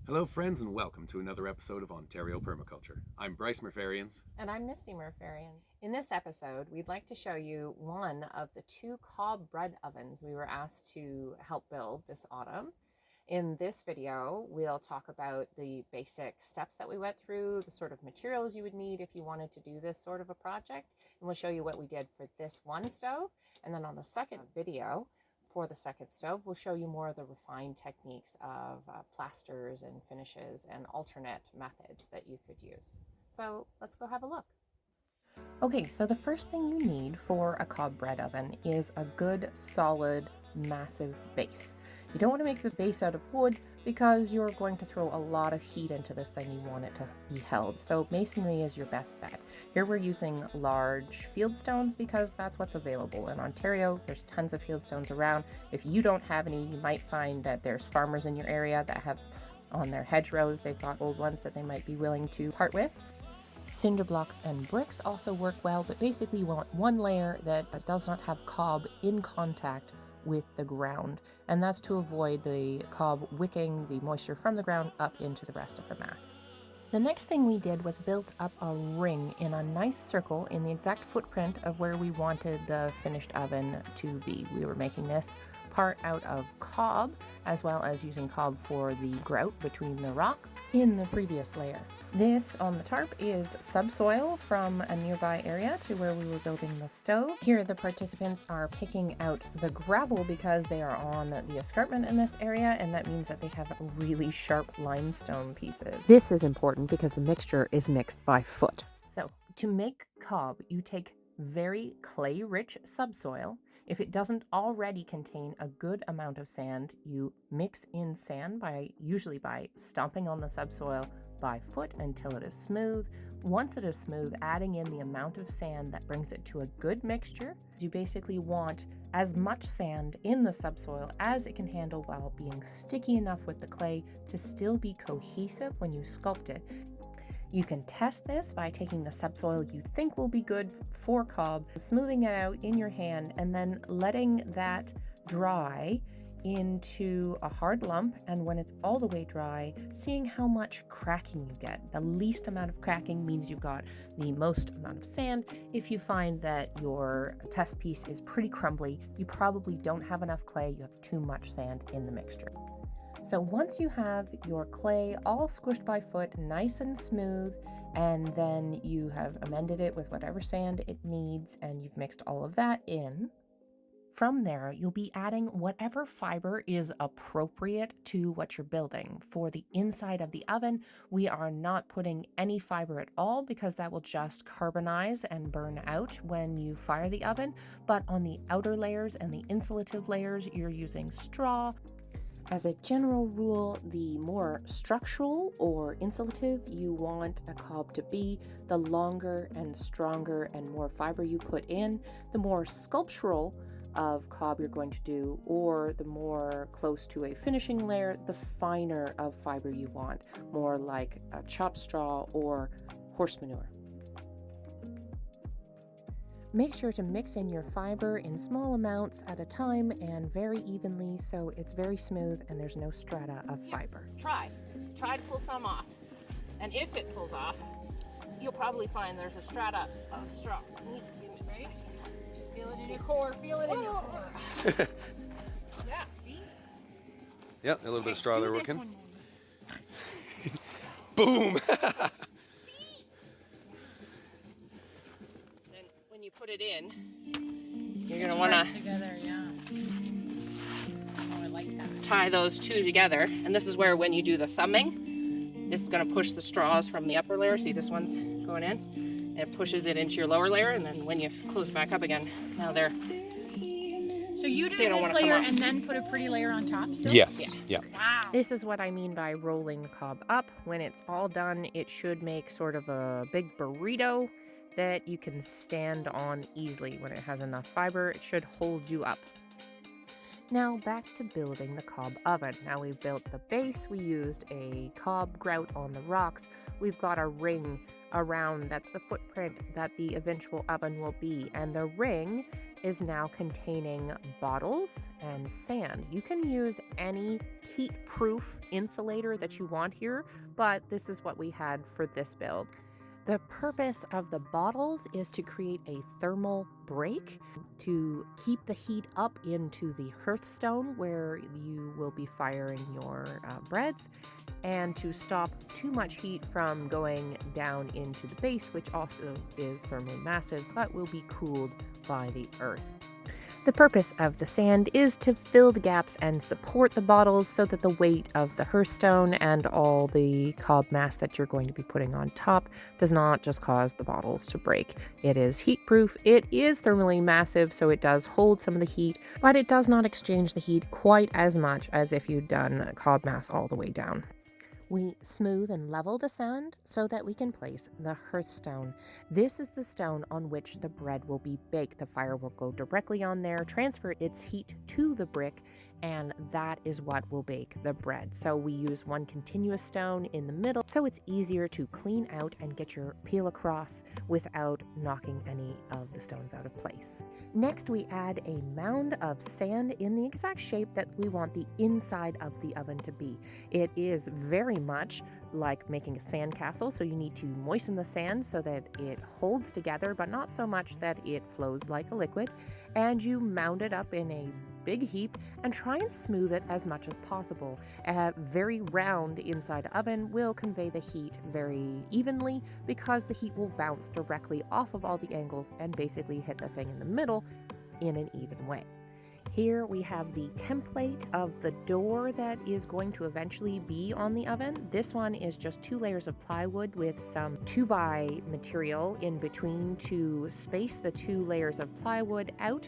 Hello friends and welcome to another episode of Ontario Permaculture. I'm Bryce Murph'Ariens. And I'm Misty Murph'Ariens. In this episode, we'd like to show you one of the 2 cob bread ovens we were asked to help build this autumn. In this video, we'll talk about the basic steps that we went through, the sort of materials you would need if you wanted to do this sort of a project, and we'll show you what we did for this one stove. And then on the second video, for the second stove, we'll show you more of the refined techniques of plasters and finishes and alternate methods that you could use. So let's go have a look. Okay, so the first thing you need for a cob bread oven is a good, solid, massive base. You don't want to make the base out of wood because you're going to throw a lot of heat into this thing. You want it to be held. So masonry is your best bet. Here we're using large fieldstones because that's what's available. In Ontario, there's tons of fieldstones around. If you don't have any, you might find that there's farmers in your area that have on their hedgerows, they've got old ones that they might be willing to part with. Cinder blocks and bricks also work well, but basically you want one layer that does not have cob in contact with the ground, and that's to avoid the cob wicking the moisture from the ground up into the rest of the mass. The next thing we did was build up a ring in a nice circle in the exact footprint of where we wanted the finished oven to be. We were making this part out of cob, as well as using cob for the grout between the rocks in the previous layer. This on the tarp is subsoil from a nearby area to where we were building the stove. Here the participants are picking out the gravel because they are on the escarpment in this area, and that means that they have really sharp limestone pieces. This is important because the mixture is mixed by foot. So to make cob, you take very clay-rich subsoil. If it doesn't already contain a good amount of sand, you mix in sand usually by stomping on the subsoil by foot until it is smooth. Once it is smooth, adding in the amount of sand that brings it to a good mixture. You basically want as much sand in the subsoil as it can handle while being sticky enough with the clay to still be cohesive when you sculpt it. You can test this by taking the subsoil you think will be good for cob, smoothing it out in your hand, and then letting that dry into a hard lump, and when it's all the way dry, seeing how much cracking you get. The least amount of cracking means you've got the most amount of sand. If you find that your test piece is pretty crumbly, you probably don't have enough clay, you have too much sand in the mixture. So once you have your clay all squished by foot, nice and smooth, and then you have amended it with whatever sand it needs, and you've mixed all of that in, from there, you'll be adding whatever fiber is appropriate to what you're building. For the inside of the oven, we are not putting any fiber at all because that will just carbonize and burn out when you fire the oven. But on the outer layers and the insulative layers, you're using straw. As a general rule, the more structural or insulative you want a cob to be, the longer and stronger and more fiber you put in, the more sculptural of cob you're going to do, or the more close to a finishing layer, the finer of fiber you want, more like a chopped straw or horse manure. Make sure to mix in your fiber in small amounts at a time and very evenly so it's very smooth and there's no strata of fiber. Try to pull some off, and if it pulls off, you'll probably find there's a strata of straw. It needs to be mixed. Right? Feel it in your core, feel it in your core. Yeah, see? Yep, a little bit of straw there working. Boom! See? Then when you put it in, you're going to want to together, yeah. Oh, I like that. tie those two together. And this is where when you do the thumbing, this is going to push the straws from the upper layer. See, this one's going in. It pushes it into your lower layer, and then when you close it back up again, now they're... So you do They don't this wanna come layer off. and then put a pretty layer on top still? Yes, yeah. Wow. This is what I mean by rolling the cob up. When it's all done, it should make sort of a big burrito that you can stand on easily. When it has enough fiber, it should hold you up. Now back to building the cob oven. Now we've built the base, we used a cob grout on the rocks. We've got a ring around, that's the footprint that the eventual oven will be. And the ring is now containing bottles and sand. You can use any heat-proof insulator that you want here, but this is what we had for this build. The purpose of the bottles is to create a thermal break to keep the heat up into the hearthstone where you will be firing your breads, and to stop too much heat from going down into the base, which also is thermally massive but will be cooled by the earth. The purpose of the sand is to fill the gaps and support the bottles so that the weight of the hearthstone and all the cob mass that you're going to be putting on top does not just cause the bottles to break. It is heat proof, it is thermally massive, so it does hold some of the heat, but it does not exchange the heat quite as much as if you'd done cob mass all the way down. We smooth and level the sand so that we can place the hearthstone. This is the stone on which the bread will be baked. The fire will go directly on there, transfer its heat to the brick, and that is what will bake the bread. So we use one continuous stone in the middle so it's easier to clean out and get your peel across without knocking any of the stones out of place. Next, we add a mound of sand in the exact shape that we want the inside of the oven to be. It is very much like making a sand castle, so you need to moisten the sand so that it holds together, but not so much that it flows like a liquid. And you mound it up in a big heap and try and smooth it as much as possible. A very round inside oven will convey the heat very evenly because the heat will bounce directly off of all the angles and basically hit the thing in the middle in an even way. Here we have the template of the door that is going to eventually be on the oven. This one is just 2 layers of plywood with some 2x material in between to space the 2 layers of plywood out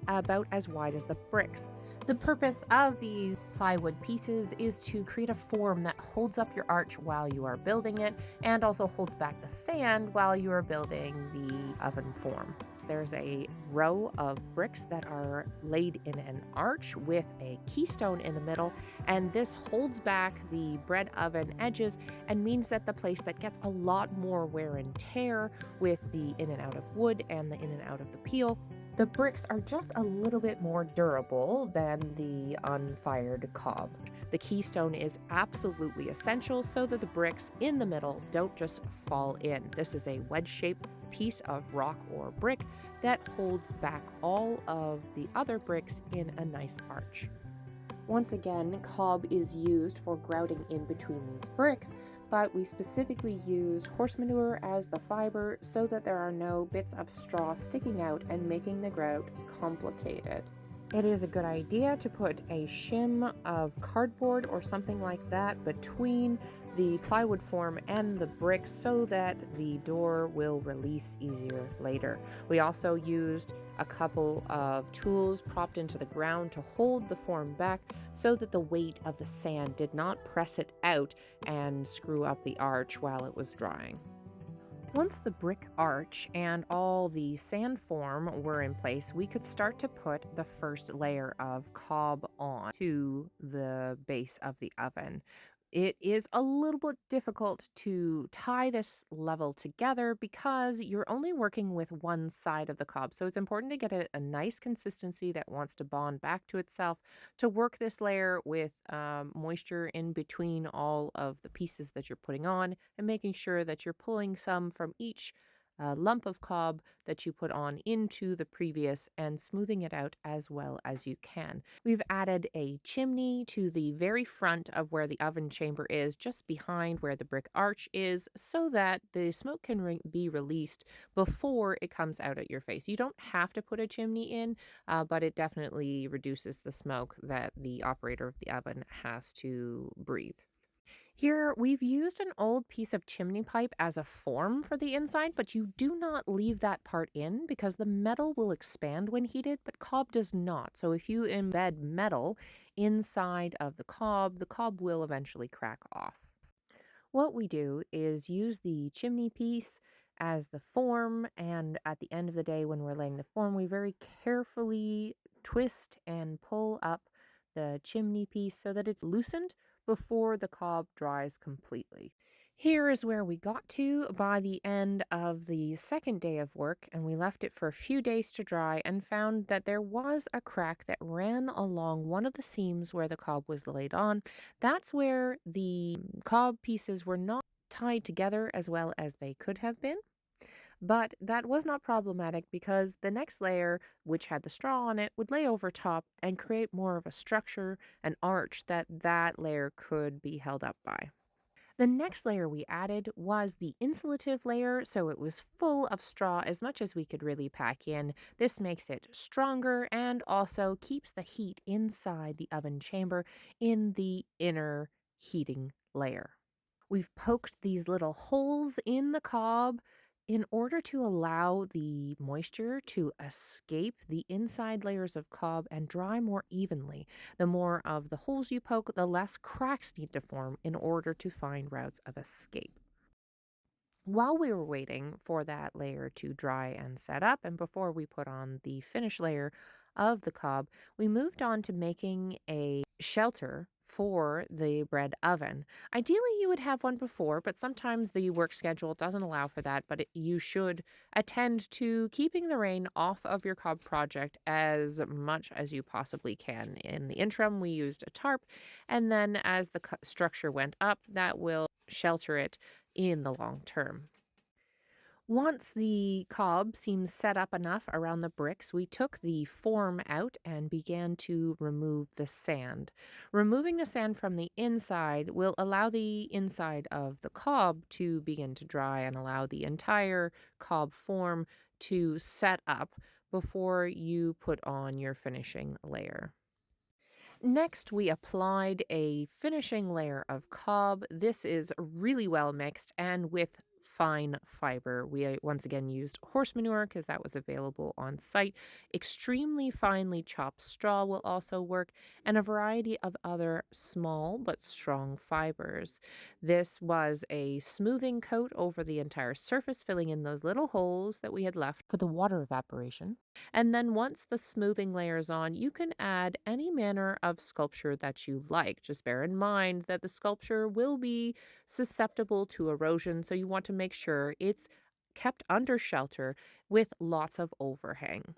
about as wide as the bricks. The purpose of these plywood pieces is to create a form that holds up your arch while you are building it and also holds back the sand while you are building the oven form. There's a row of bricks that are laid in an arch with a keystone in the middle, and this holds back the bread oven edges and means that the place that gets a lot more wear and tear with the in and out of wood and the in and out of the peel. The bricks are just a little bit more durable than the unfired cob. The keystone is absolutely essential so that the bricks in the middle don't just fall in. This is a wedge-shaped piece of rock or brick that holds back all of the other bricks in a nice arch. Once again, cob is used for grouting in between these bricks, but we specifically use horse manure as the fiber so that there are no bits of straw sticking out and making the grout complicated. It is a good idea to put a shim of cardboard or something like that between the plywood form and the brick so that the door will release easier later. We also used a couple of tools propped into the ground to hold the form back so that the weight of the sand did not press it out and screw up the arch while it was drying. Once the brick arch and all the sand form were in place, we could start to put the first layer of cob on to the base of the oven. It is a little bit difficult to tie this level together because you're only working with one side of the cob. So it's important to get a nice consistency that wants to bond back to itself, to work this layer with moisture in between all of the pieces that you're putting on and making sure that you're pulling some from each lump of cob that you put on into the previous and smoothing it out as well as you can. We've added a chimney to the very front of where the oven chamber is, just behind where the brick arch is, so that the smoke can be released before it comes out at your face. You don't have to put a chimney in, but it definitely reduces the smoke that the operator of the oven has to breathe. Here, we've used an old piece of chimney pipe as a form for the inside, but you do not leave that part in because the metal will expand when heated, but cob does not. So if you embed metal inside of the cob will eventually crack off. What we do is use the chimney piece as the form, and at the end of the day when we're laying the form, we very carefully twist and pull up the chimney piece so that it's loosened before the cob dries completely. Here is where we got to by the end of the second day of work, and we left it for a few days to dry and found that there was a crack that ran along one of the seams where the cob was laid on. That's where the cob pieces were not tied together as well as they could have been. But that was not problematic because the next layer, which had the straw on it, would lay over top and create more of a structure, an arch that layer could be held up by. The next layer we added was the insulative layer, so it was full of straw as much as we could really pack in. This makes it stronger and also keeps the heat inside the oven chamber in the inner heating layer. We've poked these little holes in the cob in order to allow the moisture to escape the inside layers of cob and dry more evenly. The more of the holes you poke, the less cracks need to form in order to find routes of escape. While we were waiting for that layer to dry and set up, and before we put on the finished layer of the cob, we moved on to making a shelter for the bread oven. Ideally, you would have one before, but sometimes the work schedule doesn't allow for that, but you should attend to keeping the rain off of your cob project as much as you possibly can. In the interim, we used a tarp, and then as the structure went up, that will shelter it in the long term. Once the cob seemed set up enough around the bricks, we took the form out and began to remove the sand. Removing the sand from the inside will allow the inside of the cob to begin to dry and allow the entire cob form to set up before you put on your finishing layer. Next, we applied a finishing layer of cob. This is really well mixed and with fine fiber. We once again used horse manure because that was available on site. Extremely finely chopped straw will also work, and a variety of other small but strong fibers. This was a smoothing coat over the entire surface, filling in those little holes that we had left for the water evaporation. And then once the smoothing layer is on, you can add any manner of sculpture that you like. Just bear in mind that the sculpture will be susceptible to erosion, so you want to make sure it's kept under shelter with lots of overhang.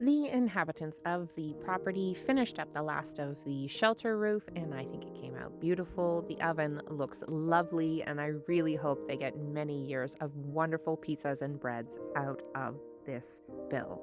The inhabitants of the property finished up the last of the shelter roof, and I think it came out beautiful. The oven looks lovely, and I really hope they get many years of wonderful pizzas and breads out of this build.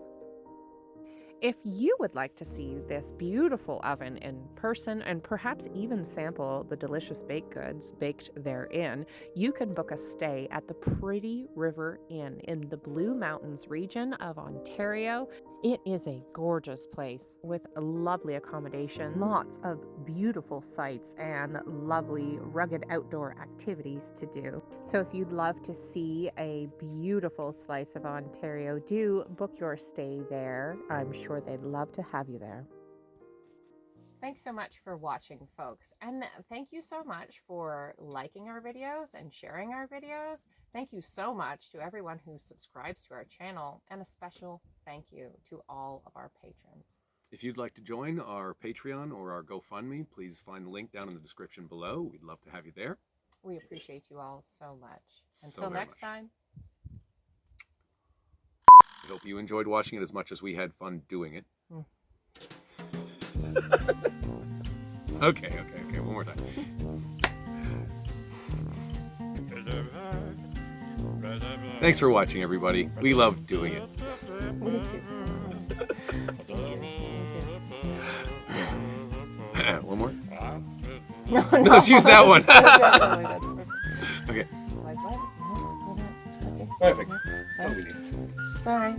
If you would like to see this beautiful oven in person and perhaps even sample the delicious baked goods baked therein, you can book a stay at the Pretty River Inn in the Blue Mountains region of Ontario. It is a gorgeous place with lovely accommodations, lots of beautiful sights, and lovely rugged outdoor activities to do. So if you'd love to see a beautiful slice of Ontario, do book your stay there. I'm sure they'd love to have you there. Thanks so much for watching, folks. And thank you so much for liking our videos and sharing our videos. Thank you so much to everyone who subscribes to our channel, and a special thank you to all of our patrons. If you'd like to join our Patreon or our GoFundMe, please find the link down in the description below. We'd love to have you there. We appreciate you all so much. So Until very next much. time. We hope you enjoyed watching it as much as we had fun doing it. Okay, one more time. Thanks for watching, everybody. We love doing it. Me too. One more? No, Let's use that one. Okay, Like what? No, okay. perfect. That's all we need. Sorry.